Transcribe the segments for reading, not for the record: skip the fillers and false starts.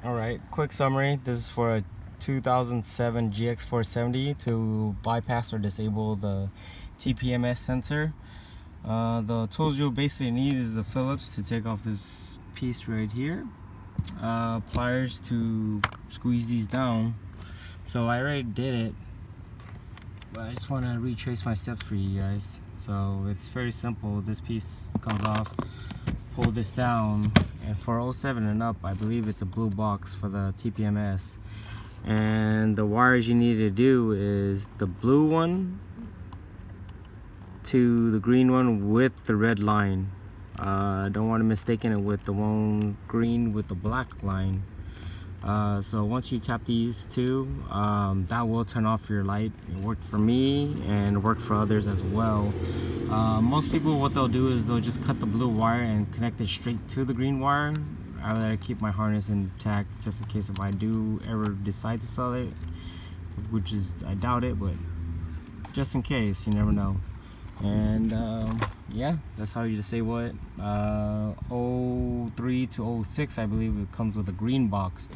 Alright, quick summary. This is for a 2007 GX470 to bypass or disable the TPMS sensor. The tools you'll basically need is the Phillips to take off this piece right here, pliers to squeeze these down. So I already did it, but I just want to retrace my steps for you guys. So it's very simple. This piece comes off, pull this down, and for 07 and up, I believe it's a blue box for the TPMS. And the wires you need to do is the blue one to the green one with the red line. Don't want to mistaken it with the one green with the black line. So once you tap these two, that will turn off your light. It worked for me and it worked for others as well. Most people, what they'll do is they'll just cut the blue wire and connect it straight to the green wire. I would keep my harness intact just in case if I do ever decide to sell it, which is, I doubt it, but just in case, you never know. And yeah, that's how you disable it. 03 to 06, I believe it comes with a green box,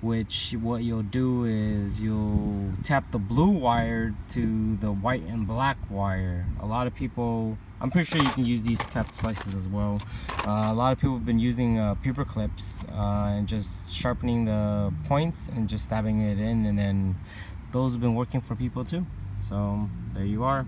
which what you'll do is you'll tap the blue wire to the white and black wire. A lot of people, I'm pretty sure you can use these tap splices as well. A lot of people have been using paper clips and just sharpening the points and just stabbing it in, and then those have been working for people too. So there you are.